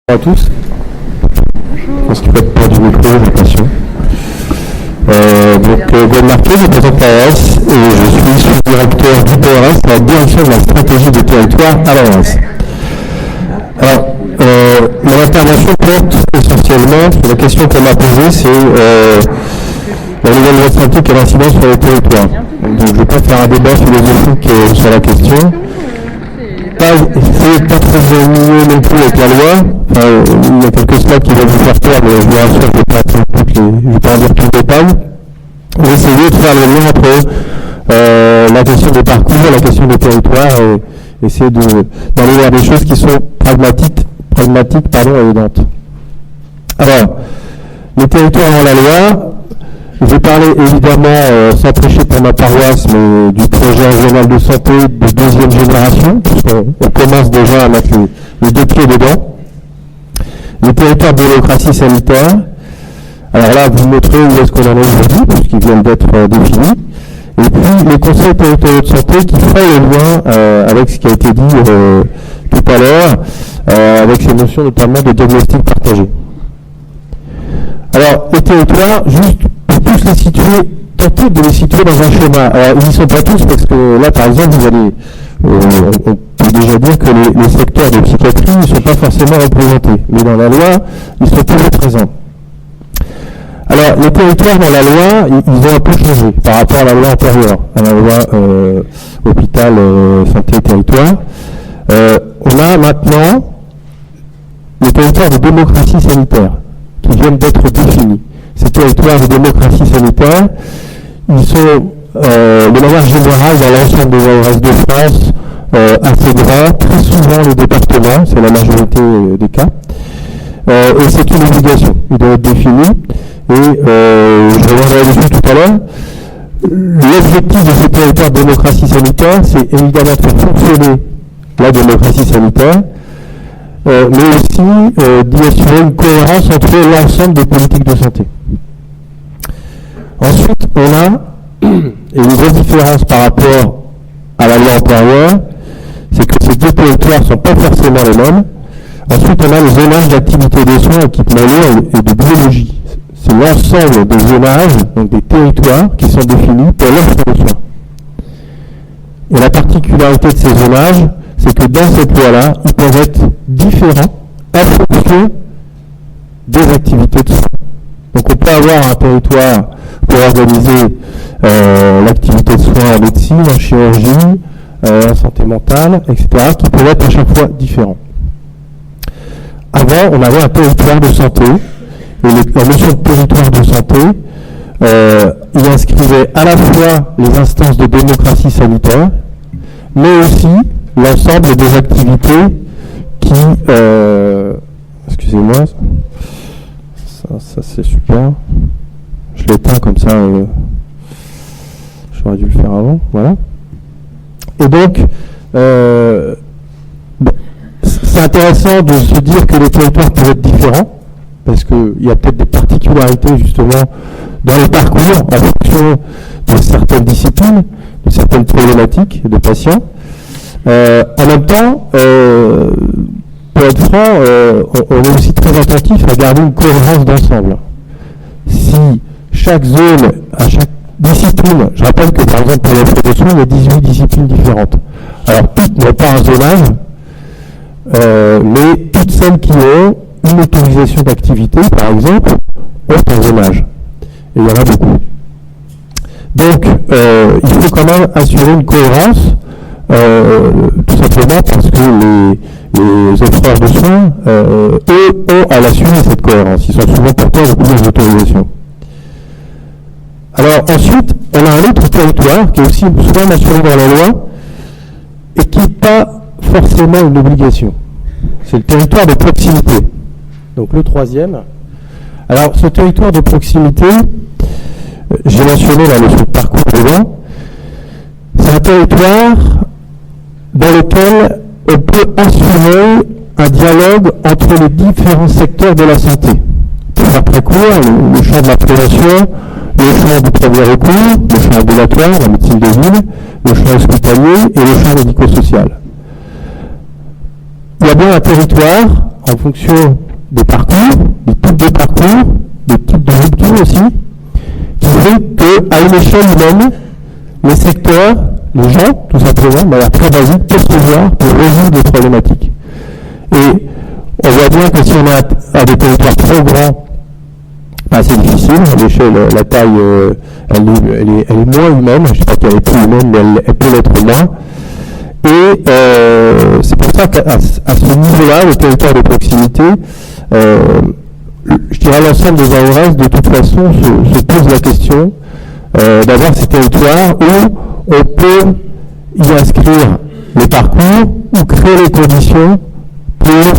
Bonjour à tous. Je pense qu'il faut être près du micro, j'ai l'impression. Gwen Marquet, je présente l'ARS et je suis sous-directeur du PRS à la direction de la stratégie des territoires à l'ARS. Alors, mon intervention porte essentiellement sur la question qu'on m'a posée, c'est la nouvelle loi de santé et l'incidence sur les territoires. Donc je ne vais pas faire un débat philosophique sur la question. C'est pas très ennuyeux non plus avec la loi. Il y a quelques slides qui vont vous faire peur, mais je vous rassure, je ne vais pas en dire tout le détail. On va essayer de faire le lien entre la question des parcours, la question des territoires, et essayer d'aller vers des choses qui sont pragmatiques et évidentes. Alors, les territoires dans la loi, je vais parler évidemment, sans prêcher pour ma paroisse, mais du projet régional de santé de deuxième génération, puisqu'on commence déjà à mettre les deux pieds dedans. Les territoires de démocratie sanitaire. Alors là, vous montrez où est-ce qu'on en est aujourd'hui, puisqu'ils viennent d'être définis. Et puis, les conseils territoriaux de santé qui font le lien avec ce qui a été dit tout à l'heure, avec ces notions notamment de diagnostic partagé. Alors, les territoires, juste pour tous les situer, tenter de les situer dans un schéma. Alors, ils n'y sont pas tous, parce que là, par exemple, vous allez, on peut déjà dire que les secteurs de psychiatrie ne sont pas forcément représentés. Mais dans la loi, ils sont toujours présents. Alors, les territoires dans la loi, ils ont un peu changé par rapport à la loi antérieure, à la loi hôpital, santé et territoire. On a maintenant les territoires de démocratie sanitaire qui viennent d'être définis. Ces territoires de démocratie sanitaire, ils sont de manière générale dans l'ensemble des ARS de France assez grands, très souvent les départements, c'est la majorité des cas, et c'est une obligation, il doit être défini, et je reviendrai dessus tout à l'heure. L'objectif de ces territoires de démocratie sanitaire, c'est évidemment de faire fonctionner la démocratie sanitaire, mais aussi d'y assurer une cohérence entre l'ensemble des politiques de santé. Ensuite, on a une grosse différence par rapport à la loi antérieure, c'est que ces deux territoires ne sont pas forcément les mêmes. Ensuite, on a le zonage d'activité des soins, équipement lourd et de biologie. C'est l'ensemble des zonages, donc des territoires, qui sont définis pour l'offre de soins. Et la particularité de ces zonages, c'est que dans cette loi-là, ils peuvent être différents en fonction des activités de soins. Donc on peut avoir un territoire pour organiser l'activité de soins en médecine, en chirurgie, en santé mentale, etc., qui peuvent être à chaque fois différents. Avant, on avait un territoire de santé, et la notion de territoire de santé, il inscrivait à la fois les instances de démocratie sanitaire, mais aussi l'ensemble des activités qui... excusez-moi, ça c'est super. Je l'éteins comme ça, j'aurais dû le faire avant, voilà. Et donc, c'est intéressant de se dire que les territoires peuvent être différents, parce qu'il y a peut-être des particularités justement dans le parcours en fonction de certaines disciplines, de certaines problématiques de patients. En même temps, pour être franc, on est aussi très attentif à garder une cohérence d'ensemble. Si chaque zone, à chaque discipline, je rappelle que par exemple pour l'offre de soins, il y a 18 disciplines différentes. Alors toutes n'ont pas un zonage, mais toutes celles qui ont une autorisation d'activité, par exemple, ont un zonage. Et il y en a beaucoup. Donc, il faut quand même assurer une cohérence, tout simplement parce que les offreurs de soins, eux, ont à l'assurer cette cohérence. Ils sont souvent porteurs de plusieurs autorisations. Alors ensuite, on a un autre territoire qui est aussi souvent mentionné dans la loi et qui n'est pas forcément une obligation. C'est le territoire de proximité. Donc le troisième. Alors ce territoire de proximité, j'ai mentionné la notion de parcours devant, c'est un territoire dans lequel on peut assurer un dialogue entre les différents secteurs de la santé. Pour faire très court, le champ de la prévention, le champ du premier recours, le champ ambulatoire, la médecine de ville, le champ hospitalier et le champ médico-social. Il y a bien un territoire en fonction des parcours, des types de parcours, des types de ruptures aussi, qui fait qu'à une échelle humaine, les secteurs, les gens, tout simplement, de manière très basique, peuvent se voir pour résoudre des problématiques. Et on voit bien que si on a des territoires trop grands, c'est difficile. À l'échelle, la taille, elle est moins humaine. Je ne sais pas qu'elle est plus humaine, mais elle peut l'être moins. Et c'est pour ça qu'à ce niveau-là, le territoire de proximité, je dirais l'ensemble des ARS, de toute façon, se pose la question d'avoir ces territoires où on peut y inscrire les parcours ou créer les conditions pour,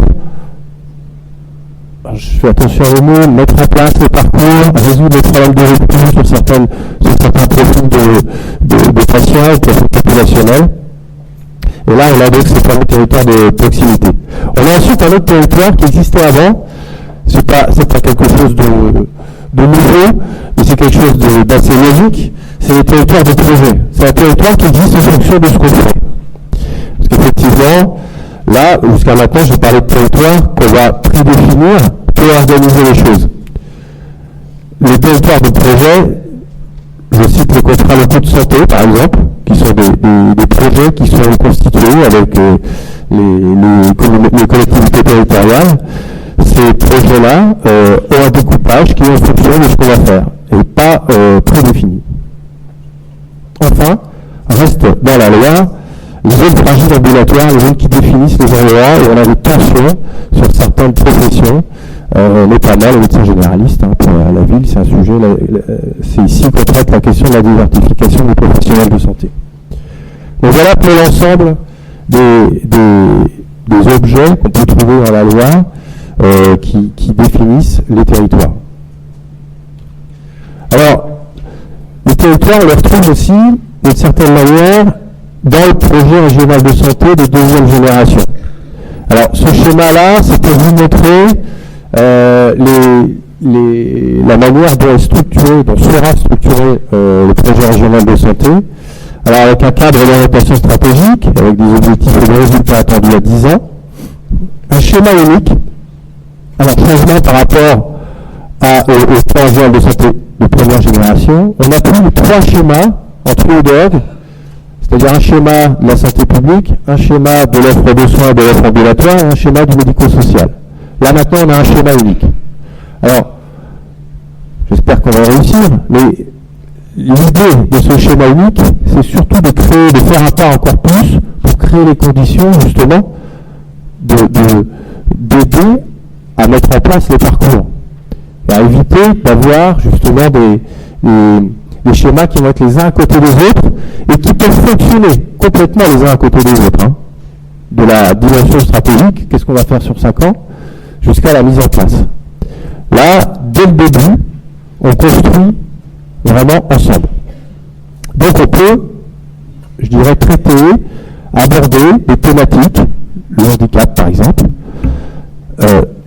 je fais attention aux mots, mettre en place les parcours, résoudre les problèmes de rupture sur certains profils de patients et profils populationnels. Et là, on a donc ces fameux territoires de proximité. On a ensuite un autre territoire qui existait avant. C'est pas quelque chose de nouveau, mais c'est quelque chose d'assez logique. C'est les territoires de projet. C'est un territoire qui existe en fonction de ce qu'on fait. Parce qu'effectivement, là, jusqu'à maintenant, je parlais de territoire qu'on va prédéfinir pour organiser les choses. Les territoires de projet, je cite les contrats locaux de santé, par exemple, qui sont des projets qui sont constitués avec les collectivités territoriales. Ces projets-là ont un découpage qui est en fonction de ce qu'on va faire et pas prédéfini. Enfin, reste dans la loi les zones fragiles ambulatoires, les zones qui définissent les endroits où on a des tensions sur certaines professions, notamment les médecins généralistes. Pour la ville, c'est un sujet, c'est ici qu'on traite la question de la désertification des professionnels de santé. Donc voilà pour l'ensemble des objets qu'on peut trouver dans la loi qui définissent les territoires. Alors, les territoires, on les retrouve aussi, d'une certaine manière, dans le projet régional de santé de deuxième génération. Alors, ce schéma-là, c'est pour vous montrer la manière dont est structuré, dont sera structuré le projet régional de santé. Alors, avec un cadre d'orientation stratégique, avec des objectifs et des résultats attendus à 10 ans, un schéma unique. Alors, changement par rapport au plan régional de santé de première génération, on a pris 3 schémas en trio d'orgue, c'est-à-dire un schéma de la santé publique, un schéma de l'offre de soins, de l'offre ambulatoire et un schéma du médico-social. Là maintenant, on a un schéma unique. Alors, j'espère qu'on va réussir, mais l'idée de ce schéma unique, c'est surtout de faire un pas encore plus pour créer les conditions, justement, d'aider à mettre en place les parcours et à éviter d'avoir, justement, des schémas qui vont être les uns à côté des autres et qui peuvent fonctionner complètement les uns à côté des autres. De la dimension stratégique, qu'est-ce qu'on va faire sur 5 ans, jusqu'à la mise en place. Là, dès le début, on construit vraiment ensemble. Donc on peut, je dirais, traiter, aborder des thématiques, le handicap par exemple,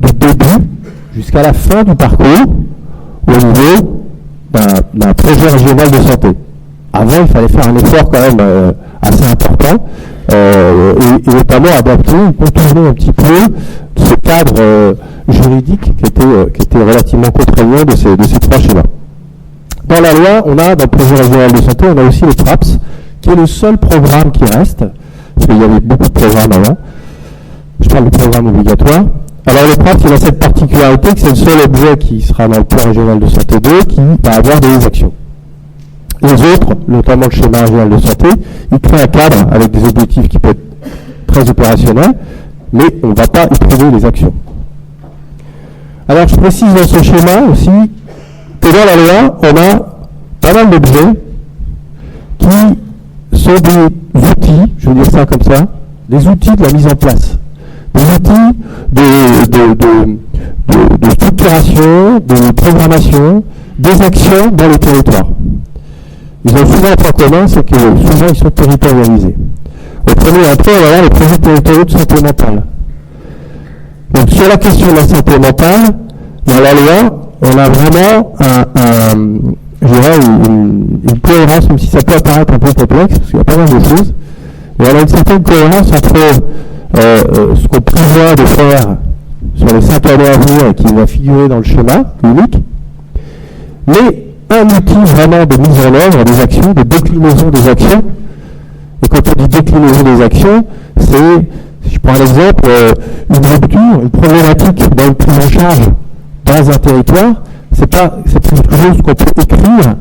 du début jusqu'à la fin du parcours au niveau d'un projet régional de santé. Avant, il fallait faire un effort quand même assez important et notamment adapter, contourner un petit peu ce cadre juridique qui était relativement contraignant de ces 3 schémas. Dans la loi, on a, dans le projet régional de santé, on a aussi le PRAPS, qui est le seul programme qui reste, parce qu'il y avait beaucoup de programmes avant. Je parle du programme obligatoire. Alors le PRAPS, il a cette particularité que c'est le seul objet qui sera dans le plan régional de santé 2 qui va avoir des actions. Les autres, notamment le schéma régional de santé, il crée un cadre avec des objectifs qui peuvent être très opérationnels, mais on ne va pas y trouver les actions. Alors je précise dans ce schéma aussi que dans la loi, on a pas mal d'objets qui sont des outils, je vais dire ça comme ça, des outils de la mise en place, des outils de structuration, de programmation, des actions dans les territoires. Ils ont souvent un point commun, c'est que souvent ils sont territorialisés. Au premier après, on va voir les projets territoriaux de santé mentale. Donc sur la question de la santé mentale, dans la loi, on a vraiment une cohérence, même si ça peut apparaître un peu complexe, parce qu'il y a pas mal de choses, mais on a une certaine cohérence entre ce qu'on prévoit de faire sur les 5 années à venir qui va figurer dans le schéma unique, mais un outil vraiment de mise en œuvre des actions, de déclinaison des actions. Et quand on dit déclinaison des actions, c'est, si je prends un exemple, une rupture, une problématique dans une prise en charge dans un territoire, c'est quelque chose qu'on peut écrire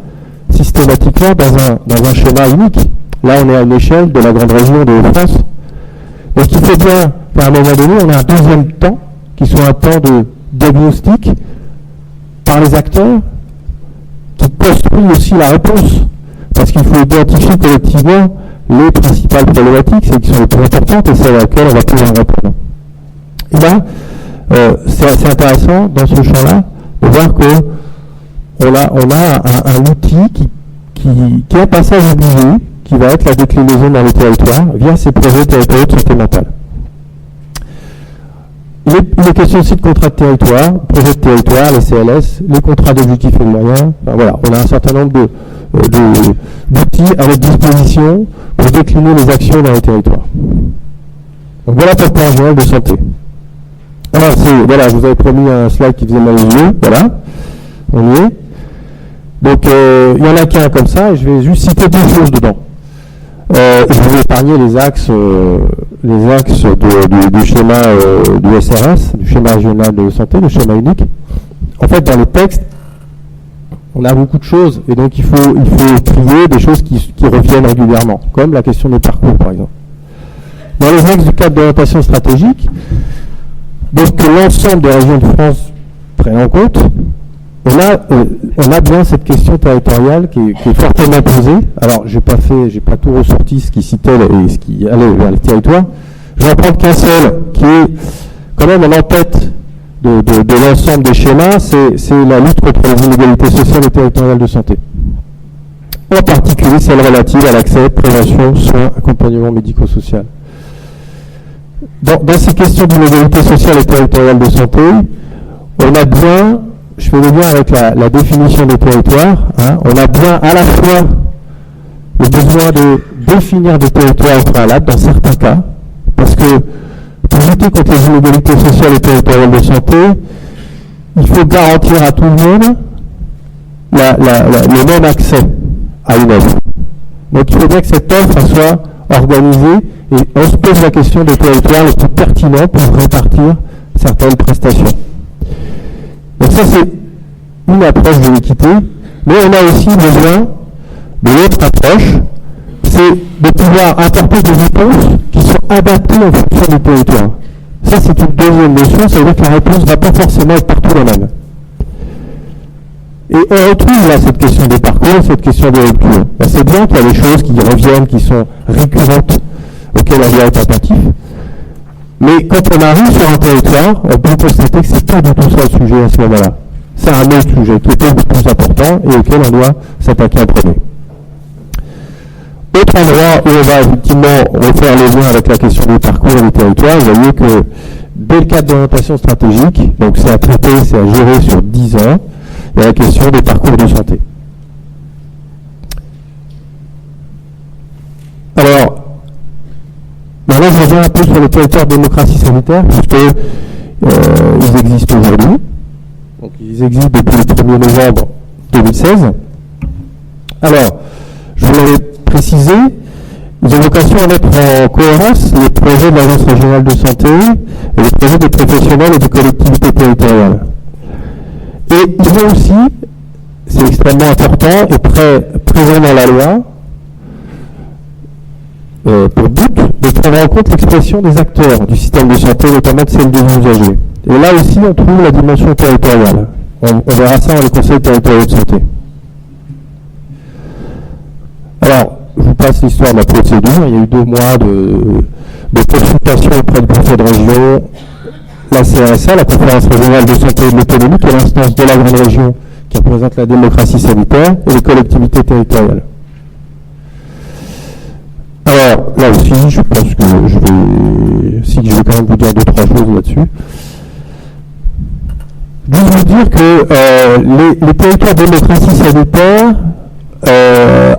systématiquement dans un schéma unique. Là, on est à une échelle de la grande région de France. Donc il faut bien qu'à un moment donné, on ait un deuxième temps, qui soit un temps de diagnostic par les acteurs, qui construit aussi la réponse. Parce qu'il faut identifier collectivement les principales problématiques, celles qui sont les plus importantes et celles à laquelle on va pouvoir répondre. Et là, c'est assez intéressant dans ce champ-là de voir qu'on a un outil qui est un passage obligé, qui va être la déclinaison dans les territoires via ces projets territoriaux de santé mentale. Les questions aussi de contrats de territoire, projets de territoire, les CLS, les contrats d'objectifs et de moyens. Enfin, voilà, on a un certain nombre d'outils à notre disposition pour décliner les actions dans les territoires. Donc voilà pour le plan général de santé. Alors, voilà, je vous avais promis un slide qui faisait mal aux yeux. Voilà, on y est. Donc, il y en a qu'un comme ça, et je vais juste citer deux choses dedans. Je vais épargner les axes du schéma du SRS, du schéma régional de santé, le schéma unique. En fait, dans le texte, on a beaucoup de choses, et donc il faut trier des choses qui reviennent régulièrement, comme la question des parcours, par exemple. Dans les axes du cadre d'orientation stratégique, donc que l'ensemble des régions de France prennent en compte, on a bien cette question territoriale qui est fortement posée. Alors, j'ai pas tout ressorti ce qui citait et ce qui allait vers les territoires. Je vais en prendre qu'un seul, qui est quand même en tête de l'ensemble des schémas, c'est la lutte contre les inégalités sociales et territoriales de santé. En particulier celle relative à l'accès, prévention, soins, accompagnement médico-social. Dans ces questions d'inégalité sociale et territoriale de santé, on a bien, je fais le lien avec la définition des territoires, hein, on a bien à la fois le besoin de définir des territoires préalables dans certains cas, parce que pour lutter contre les inégalités sociales et territoriales de santé, il faut garantir à tout le monde le même accès à une offre. Donc il faut bien que cette offre soit organisée et on se pose la question des territoires les plus pertinents pour répartir certaines prestations. Donc ça c'est une approche de l'équité, mais on a aussi besoin de l'autre approche, c'est de pouvoir apporter des réponses qui sont adaptées en fonction du territoire. Ça c'est une deuxième notion, ça veut dire que la réponse ne va pas forcément être partout la même. Et on retrouve là cette question des parcours, cette question des ruptures. C'est bien qu'il y a des choses qui reviennent, qui sont récurrentes, auxquelles on doit être attentif. Mais quand on arrive sur un territoire, on peut constater que c'est pas du tout ça le sujet à ce moment-là. C'est un autre sujet qui est beaucoup plus important et auquel on doit s'attaquer en premier. Autre endroit où on va effectivement refaire le lien avec la question des parcours et des territoires, vous voyez que dès le cadre d'orientation stratégique, donc c'est à traiter, c'est à gérer sur 10 ans, il y a la question des parcours de santé. Alors, maintenant je reviens un peu sur le territoire de démocratie sanitaire, puisque ils existent aujourd'hui. Donc ils existent depuis le 1er novembre 2016. Alors, je vous l'avais précisé, ils ont vocation à mettre en cohérence les projets de l'Agence régionale de santé et les projets des professionnels et des collectivités territoriales. Et ils ont aussi, c'est extrêmement important et présent dans la loi, pour but de prendre en compte l'expression des acteurs du système de santé, notamment de celle des usagers. Et là aussi, on trouve la dimension territoriale. On verra ça dans les conseils territoriaux de santé. Alors, je vous passe l'histoire de la procédure. Il y a eu 2 mois de consultation auprès du préfet de région, la CRSA, la conférence régionale de santé et de l'autonomie, qui est l'instance de la grande région qui représente la démocratie sanitaire, et les collectivités territoriales. Alors, là aussi, je pense que je vais quand même vous dire 2-3 choses là-dessus. Juste vous dire que les territoires de démocratie sanitaire,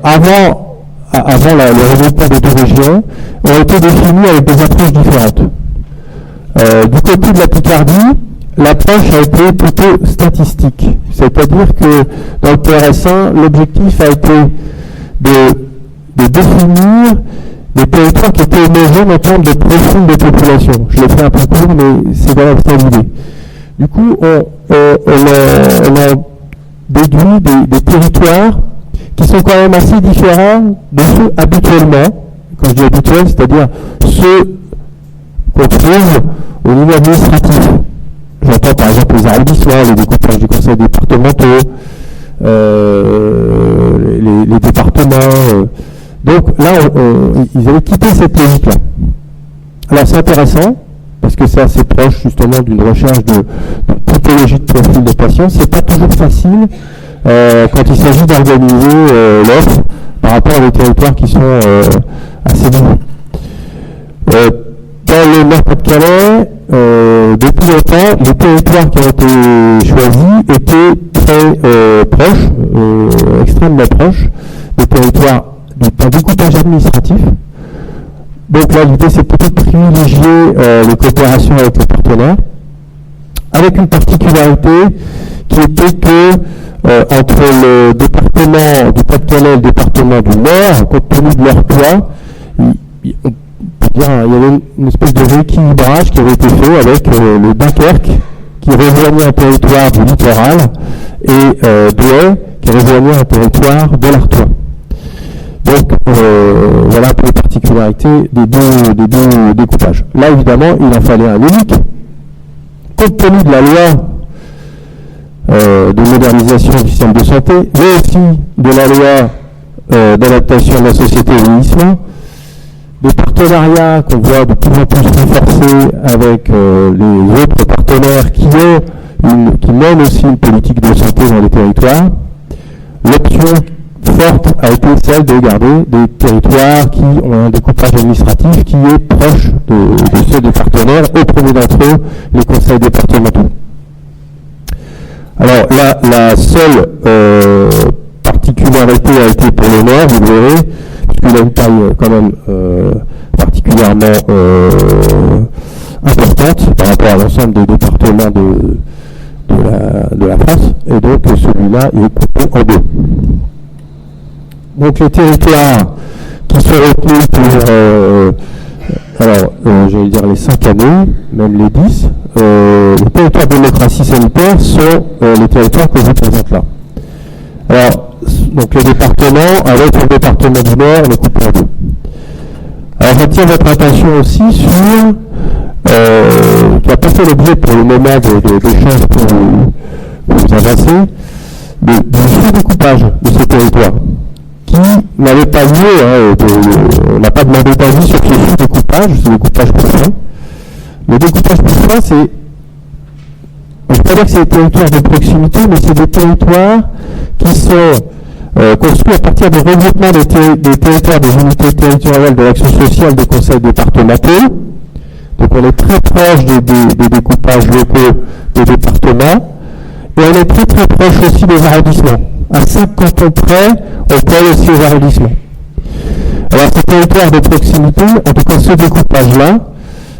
avant le regroupement des 2 régions, ont été définis avec des approches différentes. Du côté de la Picardie, l'approche a été plutôt statistique. C'est-à-dire que dans le PRS1, l'objectif a été de définir des territoires qui étaient homogènes en termes de profil de population. Je l'ai fait un peu court, mais c'est dans l'idée. Du coup, on a déduit des territoires qui sont quand même assez différents de ceux habituellement, quand je dis habituels, c'est-à-dire ceux qu'on trouve au niveau administratif. J'entends par exemple les arrondissements, les découpages du conseil départementaux, les départements. Donc là, ils avaient quitté cette logique-là. Alors c'est intéressant, parce que c'est assez proche justement d'une recherche de typologie de profil de patients. C'est pas toujours facile quand il s'agit d'organiser l'offre par rapport à des territoires qui sont assez nouveaux. Dans le Nord-Pas-de-Calais, depuis longtemps, les territoires qui ont été choisis étaient très proches, extrêmement proches, des territoires d'un découpage administratif. Donc là, l'idée, c'est plutôt de privilégier les coopérations avec les partenaires, avec une particularité qui était que entre le département du Pas-de-Calais et le département du Nord, compte tenu de leur poids, il y avait une espèce de rééquilibrage qui avait été fait avec le Dunkerque qui rejoignait un territoire du littoral et Douai qui rejoignait un territoire de l'Artois. Donc voilà un peu les particularités des deux découpages. Là évidemment il en fallait un unique. Compte tenu de la loi de modernisation du système de santé, mais aussi de la loi d'adaptation de la société au vieillissement, des partenariats qu'on voit de plus en plus renforcés avec les autres partenaires qui mènent aussi une politique de santé dans les territoires. L'option forte a été celle de garder des territoires qui ont un découpage administratif qui est proche de ceux des partenaires, au premier d'entre eux, les conseils départementaux. Alors la seule particularité a été pour le Nord, vous le verrez, puisqu'il a une taille quand même particulièrement importante par rapport à l'ensemble des départements de la France, et donc celui-là il est coupé en deux. Donc les territoires qui sont retenus pour, j'allais dire les 5 années, même les 10, les territoires de démocratie sanitaire sont les territoires que je vous présente là. Alors, donc les départements, avec le département du Nord, le coupe en deux. Alors j'attire votre attention aussi sur, qui n'a pas fait l'objet pour le moment d'échanges pour vous avancer, du sous-découpage de ces territoires, qui n'avait pas lieu, on n'a pas demandé d'avis sur ce sous-découpage, c'est le découpage pour fin. Le découpage pour fin, c'est, je ne peux pas dire que c'est des territoires de proximité, mais c'est des territoires qui sont construits à partir du regroupement des territoires des unités territoriales de l'action sociale des conseils départementaux. Donc on est très proche des découpages locaux des départements, et on est très très proche aussi des arrondissements. À 5 cantons près, on peut aussi aux arrondissements. Alors ces territoires de proximité, en tout cas ce découpage-là,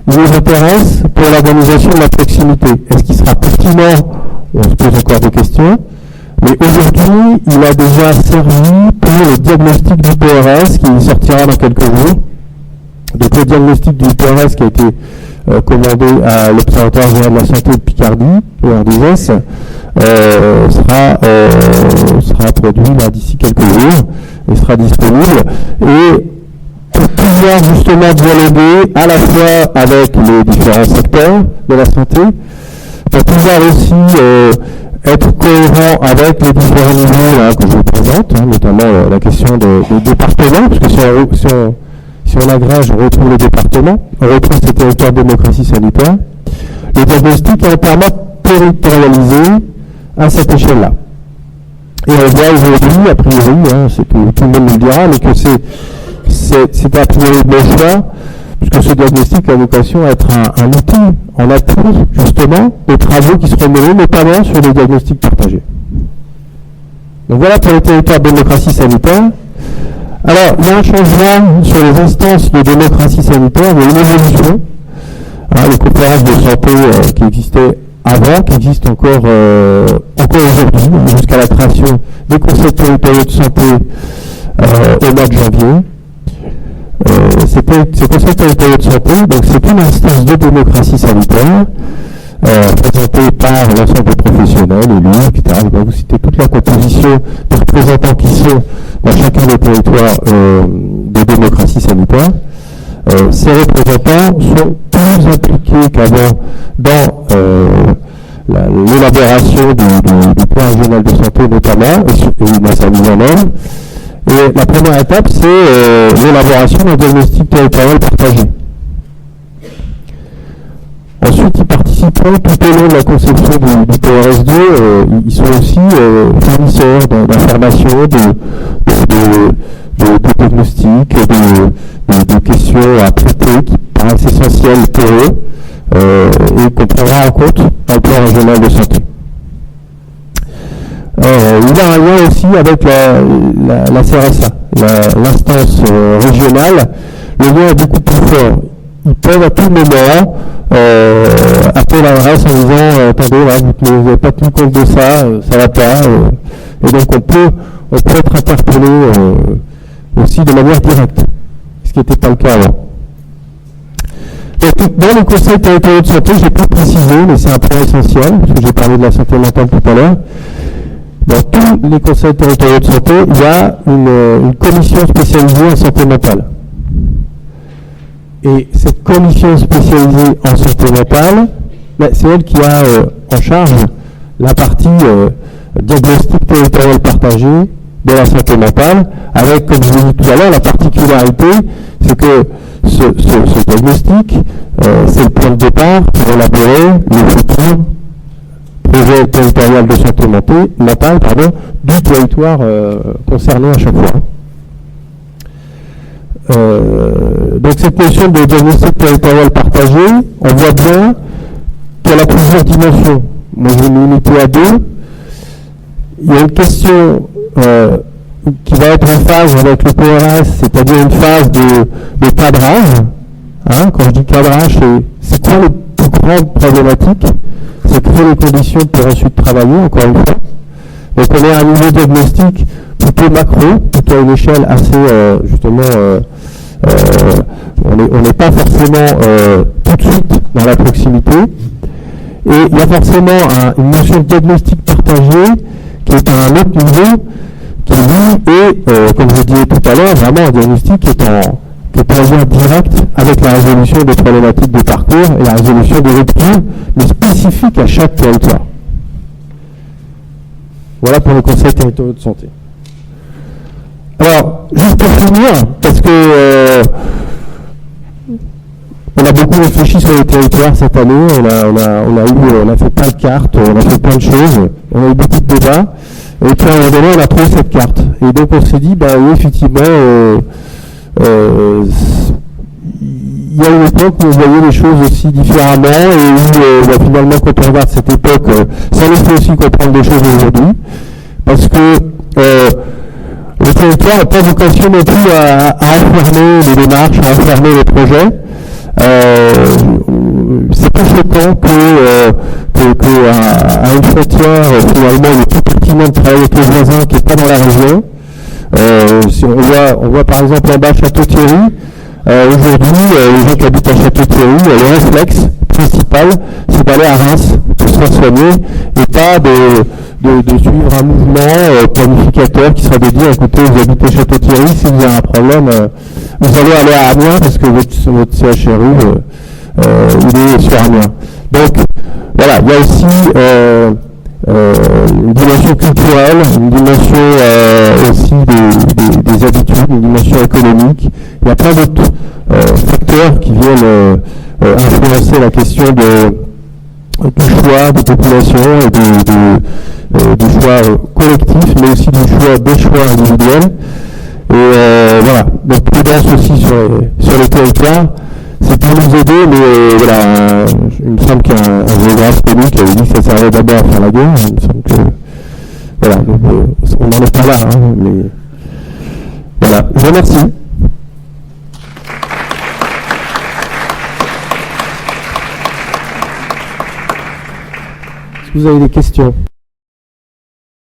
il nous intéresse pour l'organisation de la proximité. Est-ce qu'il sera pertinent? On se pose encore des questions. Mais aujourd'hui, il a déjà servi pour le diagnostic du PRS qui sortira dans quelques jours. Donc le diagnostic du PRS qui a été commandé à l'Observatoire général de la santé de Picardie, ORDS, sera produit là d'ici quelques jours et sera disponible. Et pour pouvoir justement dialoguer à la fois avec les différents secteurs de la santé, pour pouvoir aussi être cohérent avec les différents niveaux là, que je vous présente, notamment la question des départements, parce que si on agrège, on retrouve les départements, on retrouve ces territoires de démocratie sanitaire. Le diagnostic est entièrement territorialisé à cette échelle-là. Et on voit aujourd'hui, a priori, tout le monde nous le dira, mais que c'est a priori le bon choix, puisque ce diagnostic a vocation à être un outil en appui, justement, des travaux qui seront menés, notamment sur les diagnostics partagés. Donc voilà pour les territoires de démocratie sanitaire. Alors, il y a un changement sur les instances de démocratie sanitaire, il y a une évolution. Les conférences de santé qui existaient avant, qui existent encore aujourd'hui, jusqu'à la création des conseils territoriaux de santé au mois de janvier. Ces conseils territoriaux de santé, donc c'est une instance de démocratie sanitaire présentée par l'ensemble des professionnels, élus, etc. Je vais vous citer toute la composition des représentants qui sont dans chacun des territoires de démocratie sanitaire. Ces représentants sont plus impliqués qu'avant dans l'élaboration du plan régional de santé notamment, et dans sa mise en œuvre. Et la première étape, c'est l'élaboration d'un diagnostic territorial partagé. Ensuite, ils participeront tout au long de la conception du PRS2. Ils sont aussi fournisseurs d'informations, de diagnostics, de questions à traiter qui paraissent essentielles pour eux et qu'on prendra en compte dans le plan régional de santé. Il y a un lien aussi avec la CRSA, l'instance régionale. Le lien est beaucoup plus fort. Ils peuvent à tout moment appeler l'adresse en disant attendez, là, vous n'avez pas tenu compte de ça, ça va pas. Et donc on peut être interpellé aussi de manière directe, ce qui n'était pas le cas avant. Donc, dans les conseils territoriaux de santé, je n'ai pas précisé, mais c'est un point essentiel, parce que j'ai parlé de la santé mentale tout à l'heure. Dans tous les conseils territoriaux de santé, il y a une commission spécialisée en santé mentale. Et cette commission spécialisée en santé mentale, c'est elle qui a en charge la partie diagnostic territorial partagé de la santé mentale, avec, comme je l'ai dit tout à l'heure, la particularité, c'est que ce diagnostic, c'est le point de départ pour élaborer le futur projet territorial de santé mentale du territoire concerné à chaque fois. Donc cette notion de diagnostic territorial partagé, on voit bien qu'elle a plusieurs dimensions. Moi je vais me limiter à deux. Il y a une question qui va être en phase avec le PRS, c'est-à-dire une phase de cadrage. Quand je dis cadrage, c'est quoi les plus grandes problématiques? C'est créer les conditions pour ensuite travailler, encore une fois. Donc on est à un niveau diagnostic plutôt macro, plutôt à une échelle assez, justement, on n'est pas forcément tout de suite dans la proximité. Et il y a forcément une notion de diagnostic partagé qui est à un autre niveau, qui lui est, comme je disais tout à l'heure, vraiment un diagnostic qui est en lien direct avec la résolution des problématiques de parcours et la résolution des ruptures, mais spécifiques à chaque territoire. Voilà pour les conseils territoriaux de santé. Alors, juste pour finir, parce que on a beaucoup réfléchi sur les territoires cette année, on a fait plein de cartes, on a fait plein de choses, on a eu beaucoup de débats, et puis à un moment donné, on a trouvé cette carte. Et donc on s'est dit, oui, effectivement, il y a une époque où on voyait les choses aussi différemment, et où finalement, quand on regarde cette époque, ça nous fait aussi comprendre des choses aujourd'hui, parce que le territoire n'a pas vocation non plus à enfermer les démarches, à enfermer les projets. C'est pas choquant qu'à une frontière, finalement, il est plus pertinent de travailler avec les voisins qui n'est pas dans la région. Si on voit par exemple en bas Château-Thierry, aujourd'hui, les gens qui habitent à Château-Thierry, le réflexe principal, c'est d'aller à Reims pour se faire soigner et pas de suivre un mouvement planificateur qui serait de dire, écoutez, vous habitez Château-Thierry, si vous avez un problème, vous allez aller à Amiens parce que votre CHRU, il est sur Amiens. Donc, voilà, il y a aussi une dimension culturelle, une dimension aussi des habitudes, une dimension économique. Il y a plein d'autres facteurs qui viennent influencer la question du choix des populations et du choix collectif, mais aussi des choix individuels. Et voilà, donc prudence aussi sur les territoires. C'est pour nous aider, mais voilà, il me semble qu'il y a un géographe connu qui avait dit que ça servait d'abord à faire la guerre. Il me semble que, voilà, donc, on n'en est pas là, mais voilà, je vous remercie. que vous avez des questions?